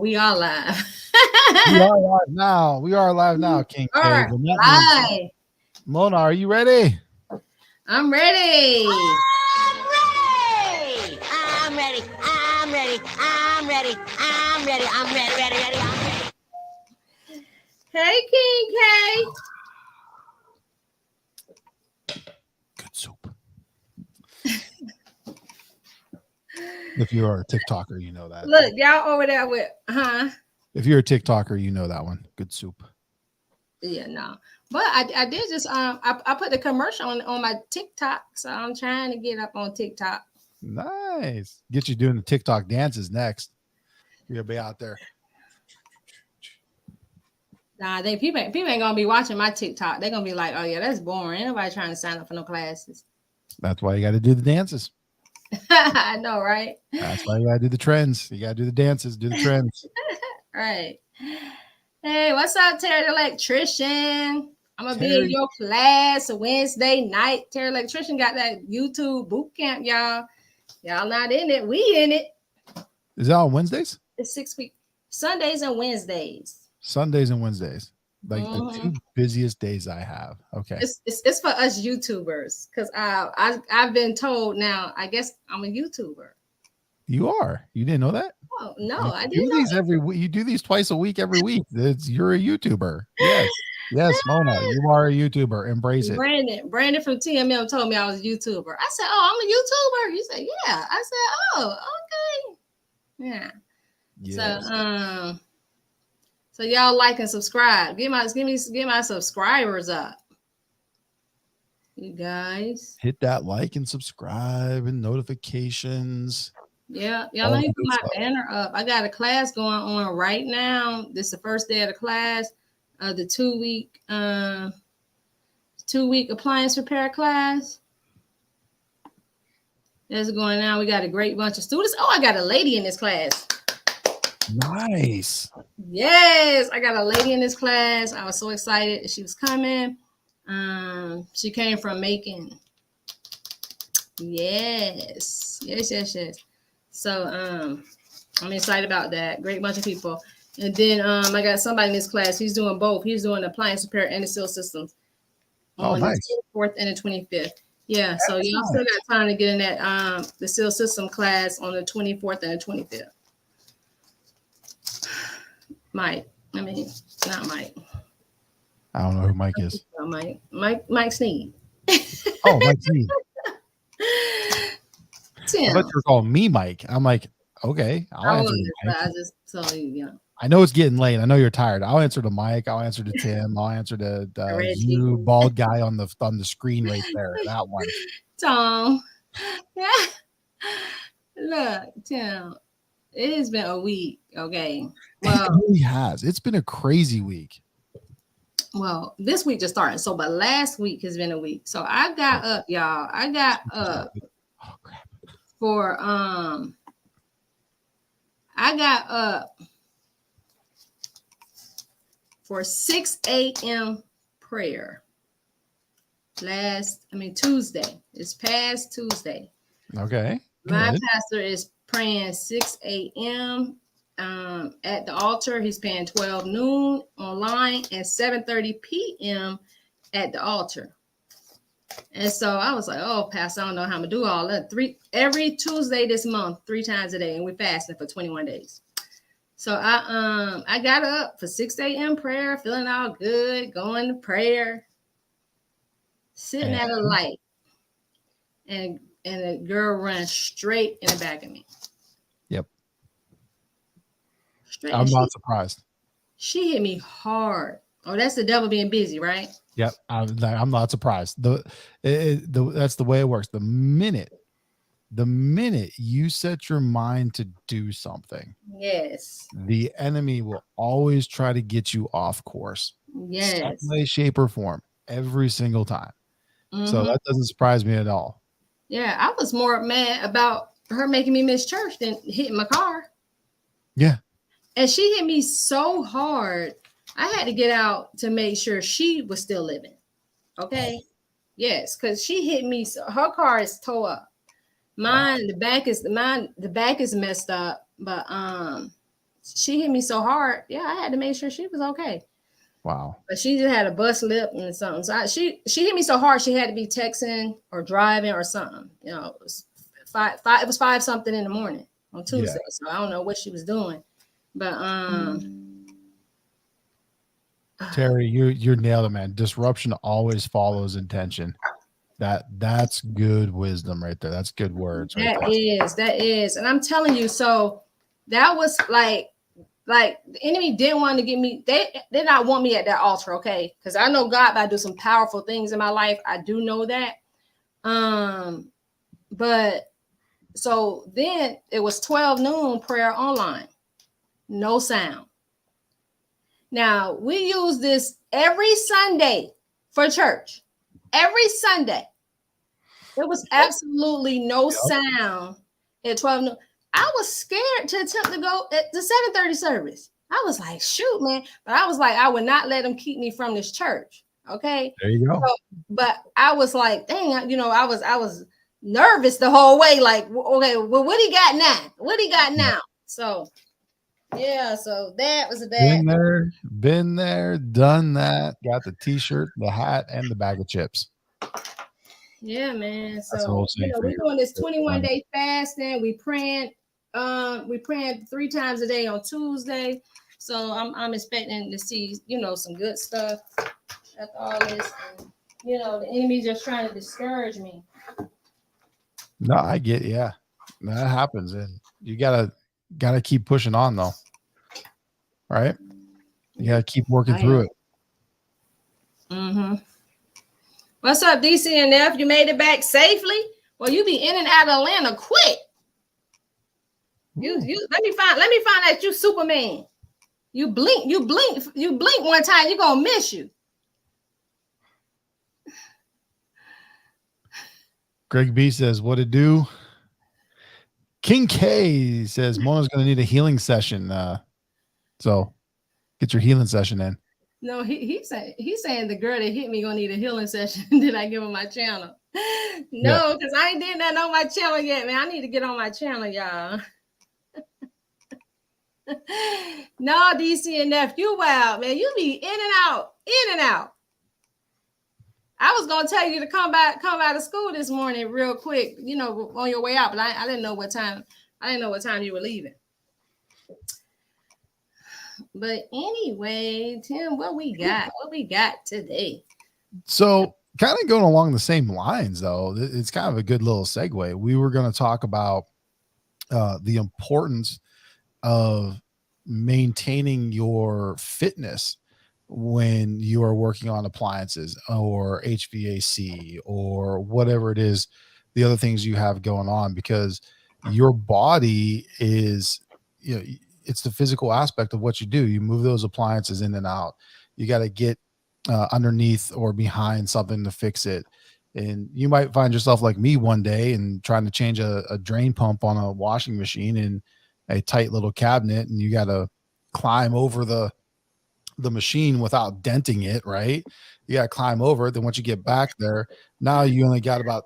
We are live. We are live now. We are live now, King All Cave. right, And that means, live. Mona, are you ready? I'm ready. I'm ready. I'm ready. I'm ready. I'm ready. I'm ready. Ready. Ready. I'm ready. Hey, King K. Good soup. If you are a TikToker, you know that. Look, y'all over there with, If you're a TikToker, you know that one. Good soup. Yeah, no. But I did just I put the commercial on my TikTok, so I'm trying to get up on TikTok. Nice. Get you doing the TikTok dances next. You're gonna be out there. Nah, people ain't gonna be watching my TikTok. They're gonna be like, oh yeah, that's boring. Ain't nobody trying to sign up for no classes. That's why you got to do the dances. I know, right? That's why you got to do the trends. You got to do the dances, do the trends. Right. Hey, what's up, Terry the Electrician? I'm gonna be in Terry. your class Wednesday night. Terry Electrician got that YouTube Bootcamp, y'all. Y'all not in it. We in it. Is that on Wednesdays? It's 6 weeks. Sundays and Wednesdays. Sundays and Wednesdays. Like the two busiest days I have. Okay. It's for us YouTubers because I've been told now. I guess I'm a YouTuber. You are. You didn't know that? Oh no, You I do didn't know these that. every week. You do these twice a week, every week. You're a YouTuber. Yes. Yes, Mona, you are a YouTuber. Embrace it. Brandon from TMM told me I was a YouTuber. I said, "Oh, I'm a YouTuber." He said, "Yeah." I said, "Oh, okay." Yeah. Yes. So y'all like and subscribe. Get my subscribers up. You guys. Hit that like and subscribe and notifications. Yeah, y'all let me put my banner up. I got a class going on right now. This is the first day of the class. The 2-week appliance repair class. That's going on. We got a great bunch of students. Oh, I got a lady in this class. Nice. Yes, I got a lady in this class. I was so excited that she was coming. She came from Macon. Yes. So I'm excited about that. Great bunch of people. And then I got somebody in this class. He's doing both. He's doing appliance repair and the seal systems on the 24th and the 25th. Yeah, so y'all still got time to get in that the seal system class on the 24th and the 25th. Mike. I mean, not Mike. I don't know who Mike is. Mike Sneed. Oh, Mike Sneed. Tim. I thought you were calling me Mike. I'm like, okay, I'll answer to Mike. I just told you, I know it's getting late. I know you're tired. I'll answer to Mike. I'll answer to Tim. I'll answer to you, bald guy on the screen right there. That one. Tom. Yeah. Look, Tim. It has been a week. Okay. Well, it really has. It's been a crazy week. Well, this week just started. So, but last week has been a week. So I got up, y'all. I got up for I got up for 6 a.m. prayer. Tuesday. It's past Tuesday. Okay. My pastor is praying 6 a.m. At the altar. He's praying 12 noon online and 7:30 p.m. at the altar. And so I was like, oh, Pastor, I don't know how I'm going to do all that. Every Tuesday this month, 3 times a day, and we're fasting for 21 days. So I got up for 6 a.m. prayer, feeling all good, going to prayer, sitting at a light, and a girl ran straight in the back of me. Yep. Straight. I'm not surprised. She hit me hard. Oh, that's the devil being busy, right? Yep. I'm not surprised. That's the way it works. The minute you set your mind to do something, yes, the enemy will always try to get you off course. Yes. Some way, shape, or form, every single time. So that doesn't surprise me at all. Yeah, I was more mad about her making me miss church than hitting my car. Yeah. And she hit me so hard, I had to get out to make sure she was still living. Okay. Yes, because she hit me. So her car is tore up. Mine, the back is messed up, but she hit me so hard. Yeah, I had to make sure she was okay. Wow. But she just had a bust lip and something. So she hit me so hard she had to be texting or driving or something. You know, it was five something in the morning on Tuesday. Yeah. So I don't know what she was doing. But Terry, you nailed it, man. Disruption always follows intention. That's good wisdom right there. That's good words right there. That is. And I'm telling you, so that was like the enemy didn't want to get me. They did not want me at that altar, okay? Because I know God about to do some powerful things in my life. I do know that. But so then it was 12 noon prayer online. No sound. Now we use this every Sunday for church. Every Sunday. There was absolutely no sound at 12 noon. I was scared to attempt to go at the 7:30 service. I was like, shoot, man. But I was like, I would not let them keep me from this church. Okay. There you go. So, but I was like, dang, you know, I was nervous the whole way. Like, okay, well, what he got now? What he got now? So yeah, so that was a bad. Been there, done that. Got the t-shirt, the hat, and the bag of chips. Yeah, man. That's So we're doing this 21-day fasting. We praying 3 times a day on Tuesday. So I'm expecting to see, some good stuff after all this. And, the enemy just trying to discourage me. No, I get, yeah. That happens. And you gotta keep pushing on though. Right? You gotta keep working through it. Mm-hmm. What's up, DC and F? You made it back safely? Well, you be in and out of Atlanta quick. You let me find out you Superman. You blink one time, you're gonna miss you. Greg B says, what it do? King K says Mona's gonna need a healing session. So get your healing session in. No, he's saying the girl that hit me gonna need a healing session. Did I give him my channel? No, because I ain't did that on my channel yet, man. I need to get on my channel, y'all. No, DC and F, you wild, man. You be in and out. I was gonna tell you to come out of school this morning real quick, on your way out, but I didn't know what time. I didn't know what time you were leaving. But anyway, Tim, what we got today? So kind of going along the same lines, though, it's kind of a good little segue. We were going to talk about the importance of maintaining your fitness when you are working on appliances or HVAC or whatever it is, the other things you have going on, because your body is, it's the physical aspect of what you do. You move those appliances in and out. You got to get underneath or behind something to fix it. And you might find yourself like me one day and trying to change a drain pump on a washing machine in a tight little cabinet, and you got to climb over the machine without denting it, right? You got to climb over it. Then once you get back there, now you only got about,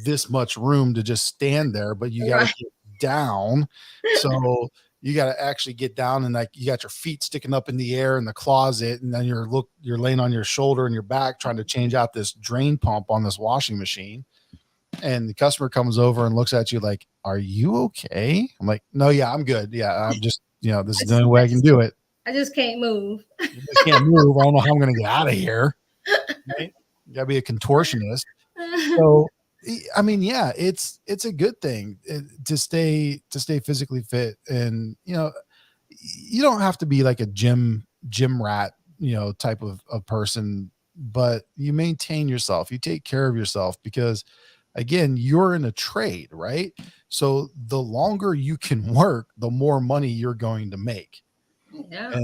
this much room to just stand there, but you got to get down. So you got to actually get down, and like you got your feet sticking up in the air in the closet, and then you're laying on your shoulder and your back trying to change out this drain pump on this washing machine. And the customer comes over and looks at you like, "Are you okay?" I'm like, "No, yeah, I'm good. Yeah, I'm just, this is the only way I can do it. I just can't move. I just can't move. I don't know how I'm going to get out of here." Right? You got to be a contortionist. So, I mean, yeah, it's a good thing to stay physically fit. And, you don't have to be like a gym rat, type of person, but you maintain yourself, you take care of yourself, because again, you're in a trade, right? So the longer you can work, the more money you're going to make. Yeah.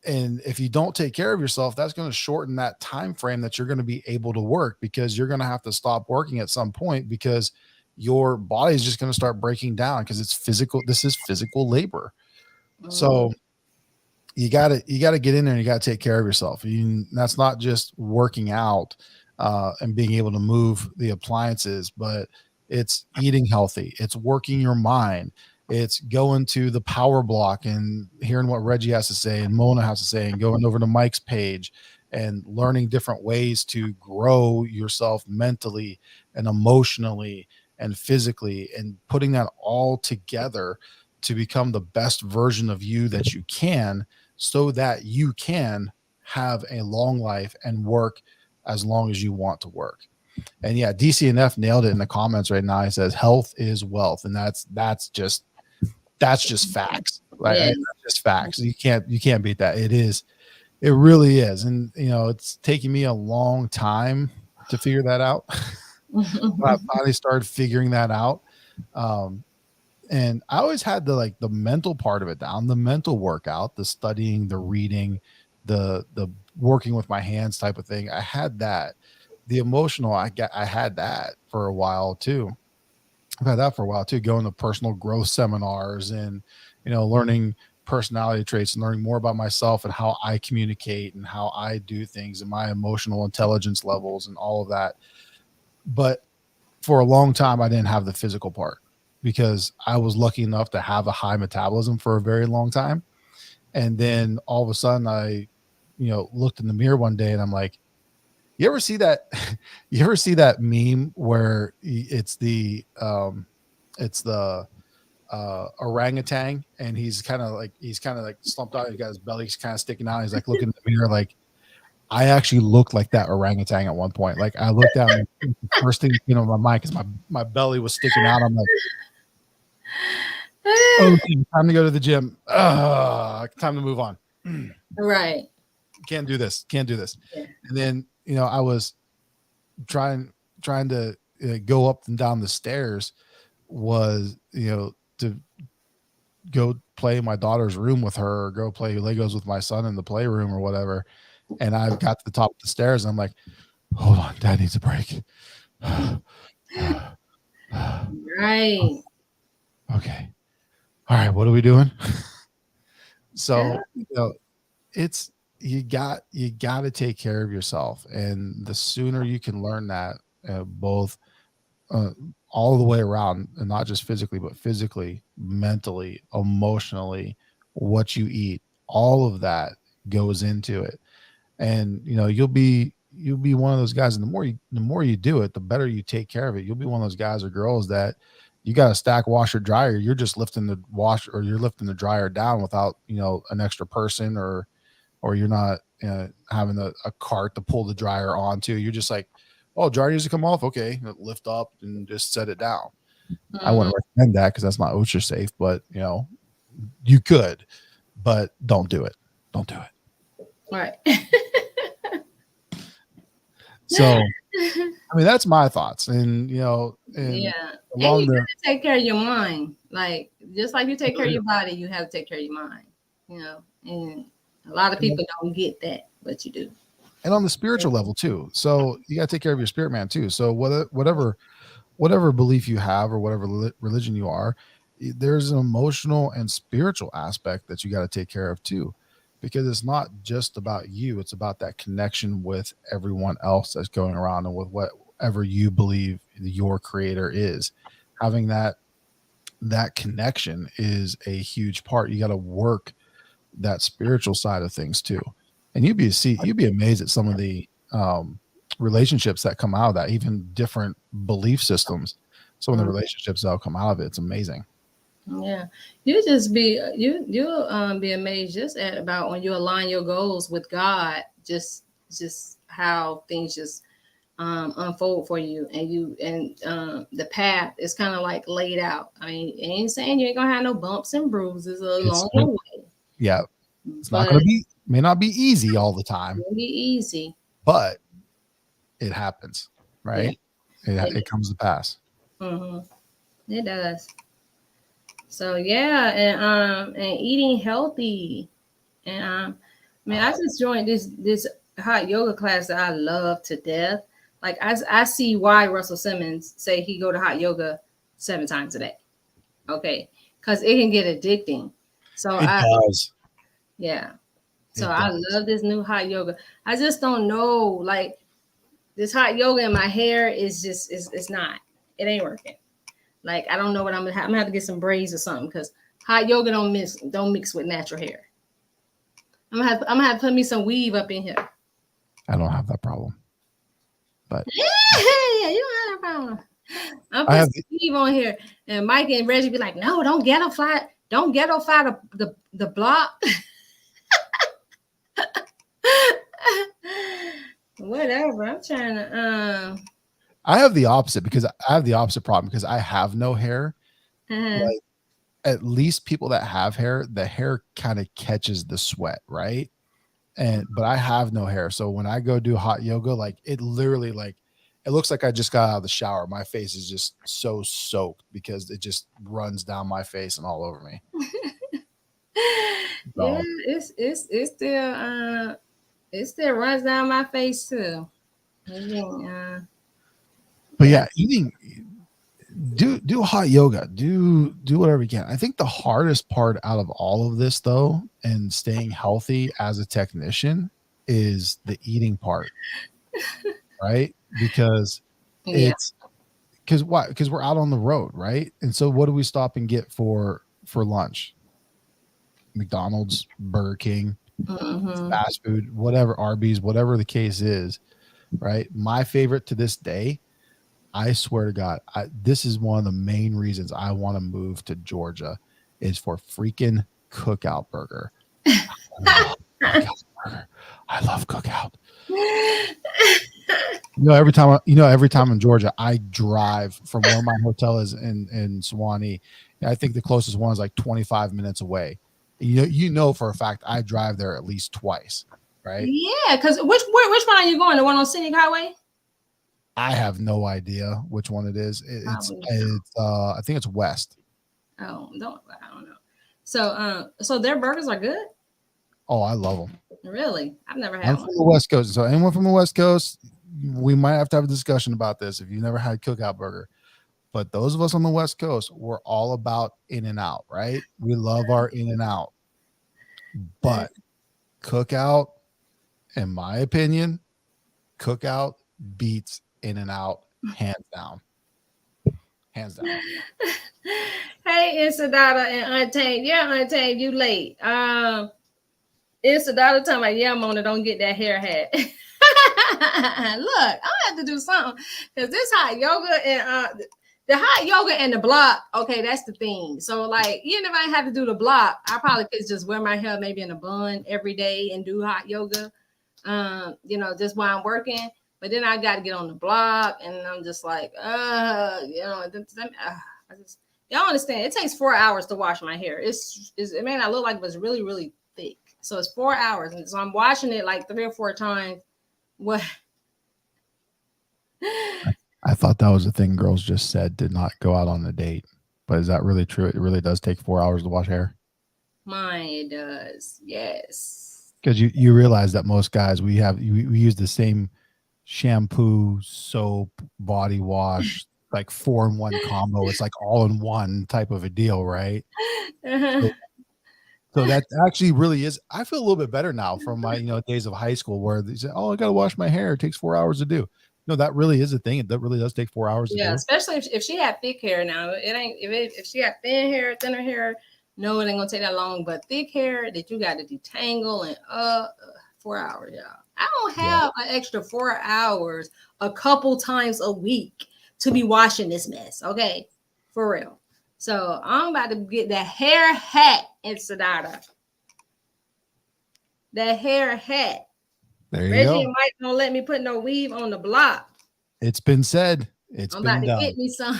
And if you don't take care of yourself, that's going to shorten that time frame that you're going to be able to work, because you're going to have to stop working at some point, because your body is just going to start breaking down, because it's physical. This is physical labor. So you got to get in there and you got to take care of yourself. That's not just working out and being able to move the appliances, but it's eating healthy. It's working your mind. It's going to the Power Block and hearing what Reggie has to say and Mona has to say, and going over to Mike's page and learning different ways to grow yourself mentally and emotionally and physically, and putting that all together to become the best version of you that you can, so that you can have a long life and work as long as you want to work. And yeah, DCNF nailed it in the comments right now. He says health is wealth, and that's just facts. Like, Yeah. that's just facts. You can't beat that. It really is. And it's taking me a long time to figure that out. I finally started figuring that out. And I always had the mental part of it down, the mental workout, the studying, the reading, the working with my hands type of thing. I had that. The emotional, I had that for a while too. I've had that for a while too, going to personal growth seminars and, learning personality traits and learning more about myself and how I communicate and how I do things and my emotional intelligence levels and all of that. But for a long time, I didn't have the physical part, because I was lucky enough to have a high metabolism for a very long time. And then all of a sudden I, looked in the mirror one day and I'm like, you ever see that meme where it's the orangutan, and he's kind of like slumped out. He got his belly kind of sticking out. He's like looking in the mirror. Like, I actually looked like that orangutan at one point. Like, I looked down, and the first thing in my mind, because my belly was sticking out. I'm like, oh, time to go to the gym. Time to move on. Right. Can't do this. Yeah. And then, I was trying to go up and down the stairs, was, to go play in my daughter's room with her, or go play Legos with my son in the playroom or whatever. And I got to the top of the stairs and I'm like, hold on, Dad needs a break. Right. Okay. All right. What are we doing? So, it's, you got to take care of yourself. And the sooner you can learn that, both all the way around, and not just physically, but physically, mentally, emotionally, what you eat, all of that goes into it. And you'll be one of those guys. And the more you do it, the better you take care of it. You'll be one of those guys or girls that you got a stack washer dryer. You're just lifting the wash, or you're lifting the dryer down without, an extra person, or you're not having a cart to pull the dryer onto. You're just like, oh, dryer needs to come off. Okay. Lift up and just set it down. I wouldn't recommend that, because that's not OSHA safe, but you could, but don't do it. Don't do it. Right. So, I mean, that's my thoughts. And, yeah. And you gotta take care of your mind. Like, just like you take care of your body, you have to take care of your mind, and a lot of people don't get that, but you do. And on the spiritual level too. So you got to take care of your spirit man too. So whatever belief you have, or whatever religion you are, there's an emotional and spiritual aspect that you got to take care of too, because it's not just about you. It's about that connection with everyone else that's going around, and with whatever you believe your creator is. Having that connection is a huge part. You got to work that spiritual side of things too. And you'd be amazed at some of the relationships that come out of that, even different belief systems. Some of the relationships that'll come out of it. It's amazing. Yeah, you'll be amazed just about when you align your goals with God, just how things just unfold for you, and the path is kind of like laid out. I mean, it ain't saying you ain't gonna have no bumps and bruises along the way. Yeah, it's not gonna be, may not be easy all the time. It'll be easy, but it happens, right? Yeah. It comes to pass. Mm-hmm. It does. So yeah, and eating healthy, and I just joined this hot yoga class that I love to death. Like, I see why Russell Simmons say he go to hot yoga 7 times a day. Okay, because it can get addicting. So it does. Yeah. So I love this new hot yoga. I just don't know, like, this hot yoga in my hair is just it's not. It ain't working. Like I don't know what I'm gonna have to get some braids or something because hot yoga don't mix with natural hair. I'm gonna have to put me some weave up in here. I don't have that problem. But yeah, you don't have that problem. I'm putting some weave on here, and Mike and Reggie be like, "No, don't ghetto fly the block." Whatever. I'm trying to. I have the opposite because I have the opposite problem because I have no hair. Like, at least people that have hair, the hair kind of catches the sweat, right? But I have no hair, so when I go do hot yoga, like it literally it looks like I just got out of the shower. My face is just so soaked because it just runs down my face and all over me. Yeah, it still runs down my face too. But yeah, eating, do hot yoga, do whatever you can. I think the hardest part out of all of this though, and staying healthy as a technician, is the eating part, right? Because why? Because we're out on the road, right? And so what do we stop and get for lunch? McDonald's, Burger King, fast food, whatever, Arby's, whatever the case is, right? My favorite to this day, I swear to God, this is one of the main reasons I want to move to Georgia, is for freaking Cookout Burger. I love Cookout. Every time in Georgia, I drive from where my hotel is in Suwanee. I think the closest one is like 25 minutes away. You know for a fact I drive there at least twice, right? Yeah, because which one are you going? The one on Scenic Highway? I have no idea which one it is. I think it's west. Oh, I don't know. So their burgers are good? Oh, I love them. Really? I've never had I'm one. from the West Coast. So anyone from the West Coast, we might have to have a discussion about this if you've never had Cookout Burger. But those of us on the West Coast, we're all about In-N-Out, right? We love our In-N-Out. But Cookout, in my opinion, Cookout beats In-N-Out hands down. Hands down. Hey, Insadata and Untamed. Yeah, Untamed, you late. Insadata talking about, yeah, Mona, don't get that hair hat. Look, I have to do something because this hot yoga and the hot yoga and the block, okay, that's the thing. So, like, even if I have to do the block, I probably could just wear my hair maybe in a bun every day and do hot yoga, just while I'm working. But then I got to get on the block, and I'm just like, y'all understand. It takes 4 hours to wash my hair. It may not look like, but it's really, really thick. So it's 4 hours, and so I'm washing it like 3 or 4 times. What? I thought that was the thing girls just said, did not go out on a date. But is that really true? It really does take 4 hours to wash hair? Mine, it does. Yes. Because you realize that most guys, we use the same shampoo, soap, body wash, like 4-in-1 combo. It's like all in one type of a deal, right? So that actually really is. I feel a little bit better now from my days of high school where they say, "Oh, I got to wash my hair. It takes 4 hours to do." No, that really is a thing. That really does take 4 hours to do. Yeah, especially if she had thick hair. Now it ain't if she had thinner hair. No, it ain't gonna take that long. But thick hair that you got to detangle and 4 hours, y'all. I don't have an extra 4 hours a couple times a week to be washing this mess. Okay, for real. So I'm about to get the hair hat in Sadata. The hair hat. There you Reggie go. and Mike don't let me put no weave on the block. It's been said. I'm about to get me some.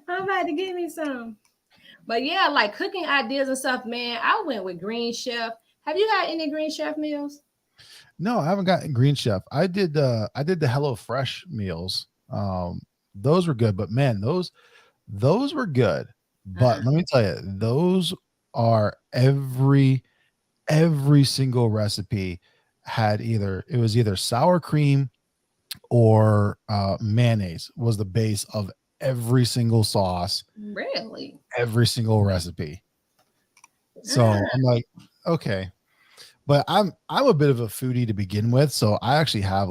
I'm about to get me some. But yeah, like cooking ideas and stuff, man. I went with Green Chef. Have you had any Green Chef meals? No, I haven't gotten Green Chef. I did the Hello Fresh meals. Those were good, but man, those were good. But let me tell you, those are every single recipe had either sour cream or mayonnaise was the base of every single sauce. Really? Every single recipe. So I'm like, okay. But I'm a bit of a foodie to begin with. So I actually have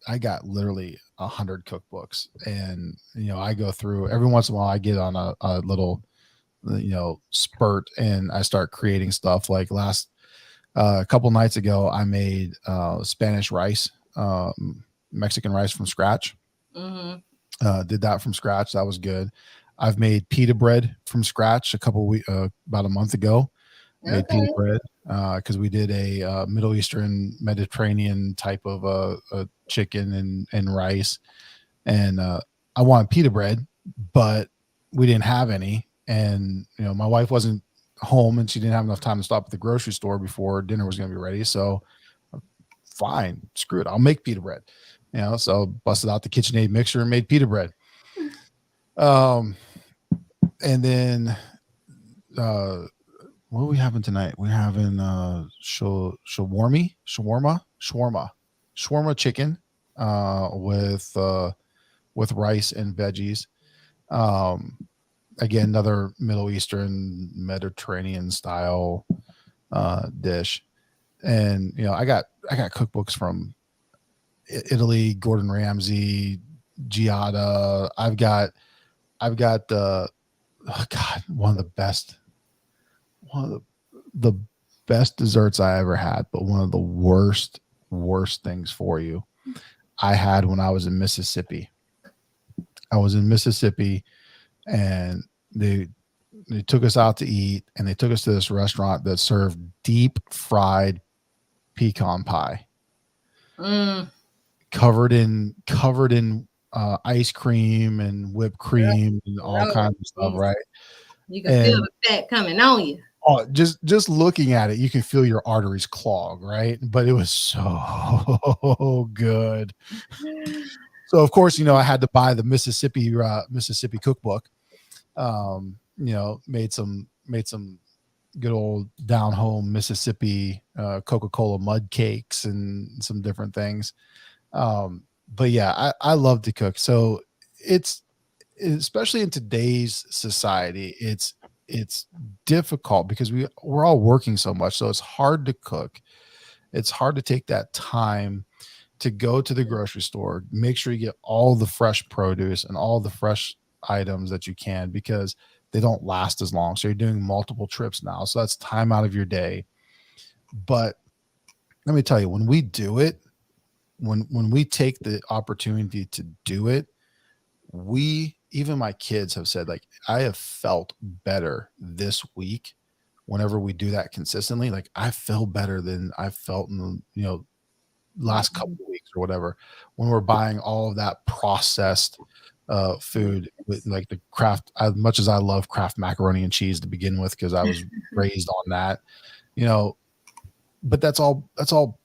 I got literally 100 cookbooks, and I go through every once in a while. I get on a little spurt, and I start creating stuff. Like last a couple nights ago, I made Spanish rice, Mexican rice from scratch. Did that from scratch. That was good. I've made pita bread from scratch about a month ago. Made pita bread because we did a Middle Eastern Mediterranean type of a chicken and rice, and I wanted pita bread, but we didn't have any, and my wife wasn't home and she didn't have enough time to stop at the grocery store before dinner was going to be ready. So fine, screw it, I'll make pita bread. So busted out the KitchenAid mixer and made pita bread. And then what are we having tonight? We're having shawarma chicken with rice and veggies. Again, another Middle Eastern Mediterranean style dish. And I got cookbooks from Italy, Gordon Ramsay, Giada. I've got one of the best desserts I ever had, but one of the worst things for you I had when I was in Mississippi. And they took us out to eat, and they took us to this restaurant that served deep fried pecan pie, covered in ice cream and whipped cream and all kinds of stuff, right? You can feel the fat coming on you. Oh, just looking at it, you can feel your arteries clog, right? But it was so good. So of course, I had to buy the Mississippi cookbook. Made some good old down home Mississippi Coca-Cola mud cakes and some different things. But yeah, I love to cook. So it's, especially in today's society, it's difficult because we're all working so much. So it's hard to cook. It's hard to take that time to go to the grocery store, make sure you get all the fresh produce and all the fresh items that you can, because they don't last as long. So you're doing multiple trips now. So that's time out of your day. But let me tell you, when we do it, when we take the opportunity to do it, even my kids have said, like, I have felt better this week whenever we do that consistently. Like, I feel better than I felt in the last couple of weeks or whatever, when we're buying all of that processed food with like the Kraft. As much as I love Kraft macaroni and cheese to begin with, because I was raised on that, but that's all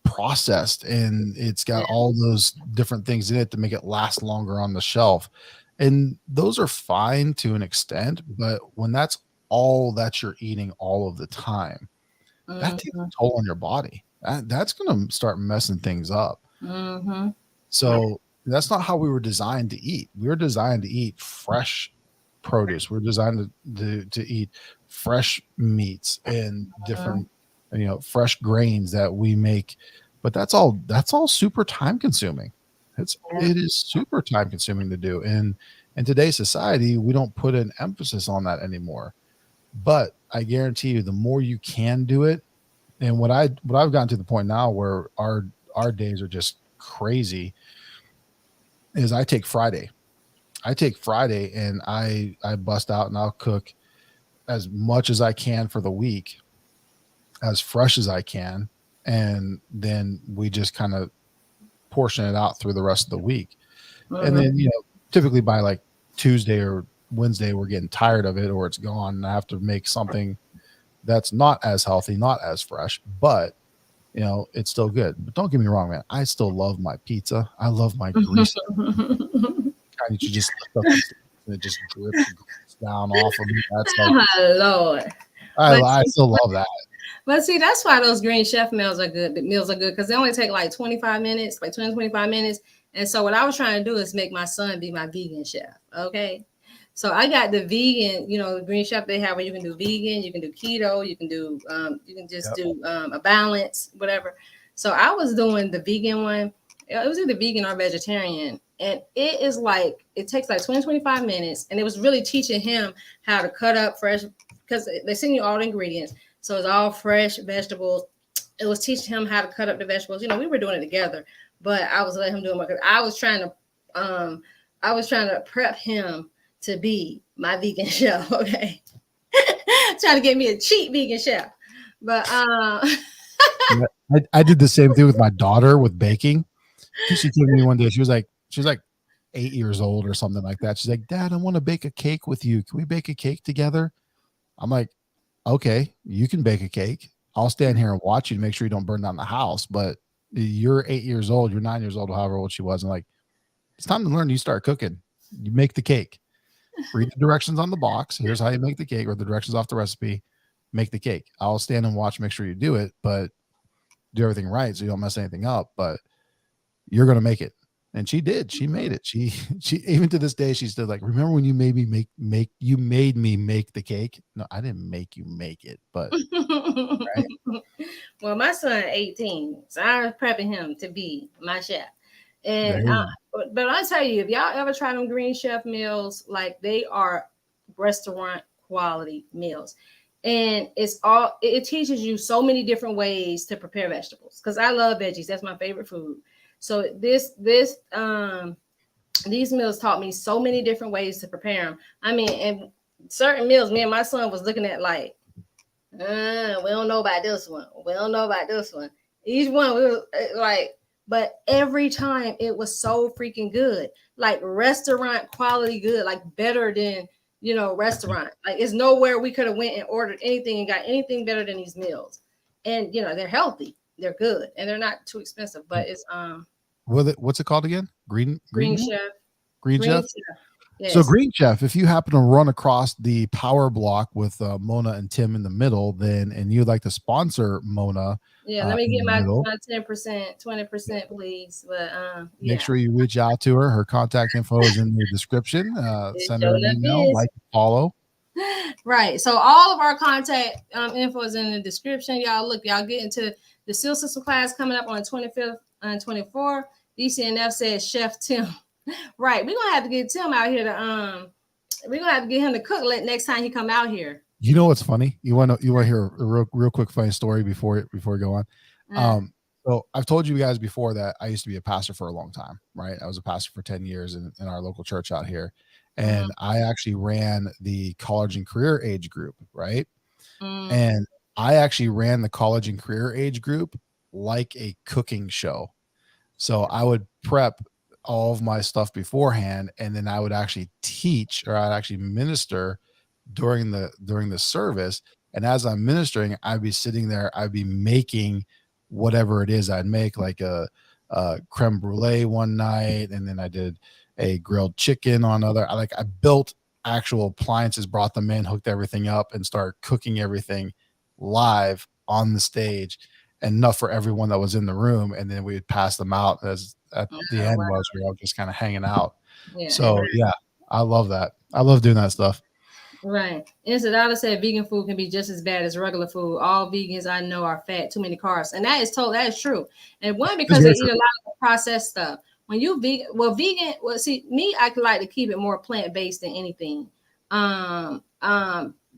processed, and it's got all those different things in it to make it last longer on the shelf. And those are fine to an extent, but when that's all that you're eating all of the time, that takes a toll on your body. That's going to start messing things up. So that's not how we were designed to eat. We were designed to eat fresh produce. We're designed to eat fresh meats and different, fresh grains that we make. But that's all super time consuming. It is super time consuming to do. And in today's society, we don't put an emphasis on that anymore. But I guarantee you, the more you can do it, and what I've gotten to the point now where our days are just crazy, is I take Friday and I bust out and I'll cook as much as I can for the week, as fresh as I can. And then we just kind of portion it out through the rest of the week. And then, typically by like Tuesday or Wednesday, we're getting tired of it or it's gone. And I have to make something that's not as healthy, not as fresh, but it's still good. But don't get me wrong, man. I still love my pizza. I love my grease. Kind of, you just lift up and it just drips down off of me. That's like, Lord. I still love that. But see, that's why those Green Chef meals are good. The meals are good because they only take like 25 minutes, like 20, 25 minutes. And so what I was trying to do is make my son be my vegan chef. Okay. So I got the vegan, Green Chef they have where you can do vegan, you can do keto, you can do, you can just do a balance, whatever. So I was doing the vegan one. It was either vegan or vegetarian. And it is like, it takes like 25 minutes. And it was really teaching him how to cut up fresh, because they send you all the ingredients. So it's all fresh vegetables. It was teaching him how to cut up the vegetables. You know, we were doing it together, but I was letting him do it because I was trying to prep him to be my vegan chef. Okay. Trying to get me a cheap vegan chef. But I did the same thing with my daughter with baking. She told me one day, she was like 8 years old or something like that. She's like, Dad, I want to bake a cake with you. Can we bake a cake together? I'm like, okay, you can bake a cake. I'll stand here and watch you to make sure you don't burn down the house. But you're 8 years old, you're 9 years old, however old she was. And like, it's time to learn. You start cooking. You make the cake. Read the directions on the box. Here's how you make the cake, or the directions off the recipe. Make the cake. I'll stand and watch, make sure you do it, but do everything right so you don't mess anything up. But you're going to make it. And she did. She made it. She even to this day, she's still like, remember when you made me make the cake? No, I didn't make you make it, but right? Well, my son 18, so I was prepping him to be my chef. And but I tell you, if y'all ever try them Green Chef meals, like they are restaurant quality meals. And it teaches you so many different ways to prepare vegetables, because I love veggies. That's my favorite food. So these meals taught me so many different ways to prepare them. I mean, and certain meals, me and my son was looking at like, we don't know about this one. We don't know about this one. Each one we were like, but every time it was so freaking good, like restaurant quality good, like better than, you know, restaurant. Like it's nowhere we could have went and ordered anything and got anything better than these meals. And you know, they're healthy, they're good, and they're not too expensive. But it's what's it called again? Green Chef. Green Chef. Yes. So Green Chef, if you happen to run across the power block with Mona and Tim in the middle, and you'd like to sponsor Mona, let me get my 10%, 20%, please. But make sure you reach out to her. Her contact info is in the description. Send her an email, like, follow. Right. So all of our contact info is in the description. Y'all get into the SEAL System class coming up on the 25th and 24th. DCNF says Chef Tim. Right. We're gonna have to get Tim out here to we're gonna have to get him to cook next time he come out here. You know what's funny? You want to hear a real quick funny story before we go on? So I've told you guys before that I used to be a pastor for a long time, right? I was a pastor for 10 years in our local church out here. And I actually ran the college and career age group, right? And I actually ran the college and career age group like a cooking show. So I would prep all of my stuff beforehand, and then I would actually teach, or I'd actually minister during the service. And as I'm ministering, I'd be sitting there, I'd be making whatever it is I'd make, like a creme brulee one night, and then I did a grilled chicken on I built actual appliances, brought them in, hooked everything up, and started cooking everything live on the stage, enough for everyone that was in the room, and then we would pass them out as at the end was we were all just kind of hanging out. So yeah, I love that. I love doing that stuff. Right. Incidentally said vegan food can be just as bad as regular food. All vegans I know are fat, too many carbs. And that is true. And one, because they eat a lot of processed stuff. When you vegan, see, me, I like to keep it more plant-based than anything.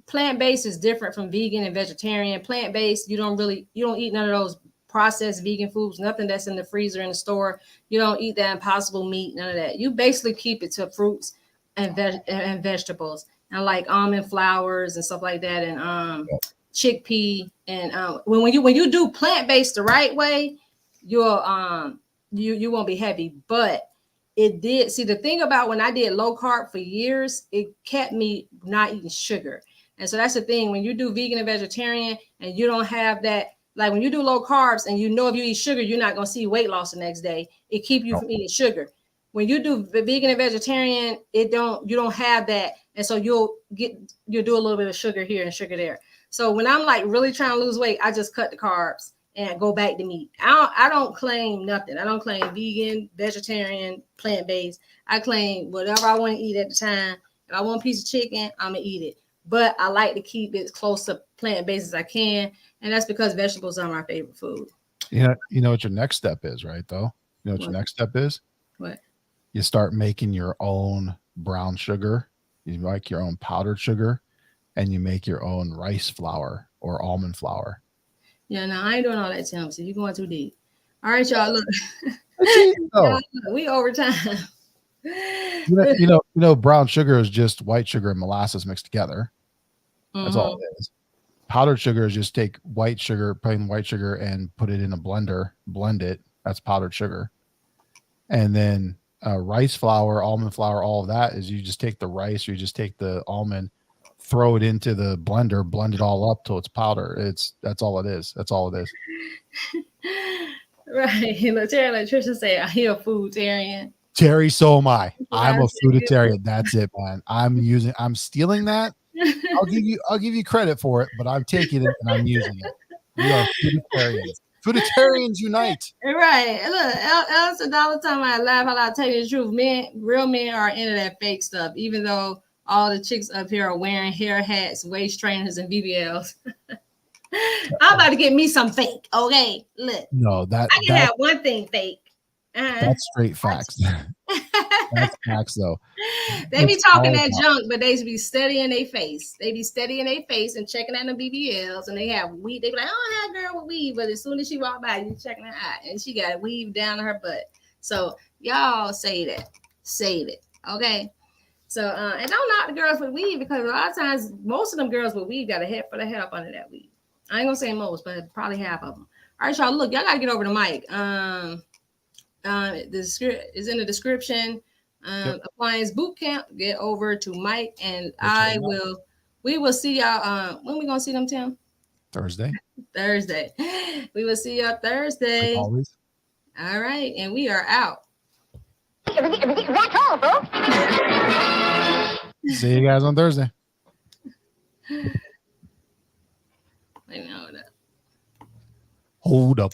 Plant-based is different from vegan and vegetarian. Plant-based, you don't eat none of those processed vegan foods, nothing that's in the freezer in the store. You don't eat that impossible meat, none of that. You basically keep it to fruits and vegetables, and like almond flours and stuff like that, and chickpea. And when you do plant-based the right way, you'll you won't be heavy. But it did, see, the thing about when I did low carb for years, it kept me not eating sugar. And so that's the thing, when you do vegan and vegetarian and you don't have that, like when you do low carbs and you know if you eat sugar, you're not going to see weight loss the next day. It keeps you from eating sugar. When you do vegan and vegetarian, you don't have that. And so you'll do a little bit of sugar here and sugar there. So when I'm like really trying to lose weight, I just cut the carbs and go back to meat. I don't claim nothing. I don't claim vegan, vegetarian, plant-based. I claim whatever I want to eat at the time. If I want a piece of chicken, I'm going to eat it. But I like to keep it close to plant-based as I can. And that's because vegetables are my favorite food. Yeah. You know what your next step is, right, though? You know what your next step is? What? you start making your own brown sugar. You make your own powdered sugar, and you make your own rice flour or almond flour. Yeah, no, I ain't doing all that, Tim. So you're going too deep. All right, y'all. Look, That's easy, though. y'all, look, we over time. Brown sugar is just white sugar and molasses mixed together. That's all it is. Powdered sugar is just take white sugar, plain white sugar, and put it in a blender, blend it. That's powdered sugar. And then rice flour, almond flour, all of that is you just take the rice, or you just take the almond, throw it into the blender, blend it all up till it's powder. That's all it is. That's all it is. Right. Look, Terry, like Trisha say, he a foodtarian. Terry, so am I. I'm a That's a good fooditarian. That's it, man. I'm stealing that. I'll give you credit for it, but I'm taking it and I'm using it. We are fooditarians. Fooditarians unite. Right. Look, else all the time I laugh out loud, tell you the truth. Real men are into that fake stuff, even though all the chicks up here are wearing hair hats, waist trainers, and BBLs. I'm about to get me some fake. Okay. Look. No, I can have one thing fake. That's straight facts. That's facts, though. They be talking that junk, but they be steady in their face. They be steady in their face and checking out the BBLs, and they have weave. They be like, "Oh, that girl with weave," but as soon as she walk by, you checking her out, and she got weave down her butt. So y'all save it, okay? So and don't knock the girls with weave, because a lot of times most of them girls with weave got a head for the head up under that weave. I ain't gonna say most, but probably half of them. All right, y'all. Look, y'all gotta get over to Mike. The script is in the description. Appliance Bootcamp. Get over to Mike, and we will see y'all. When we gonna see them, Tim? Thursday. We will see y'all Thursday. Like always. All right, and we are out. That's all, folks. See you guys on Thursday. Wait, no, Hold up.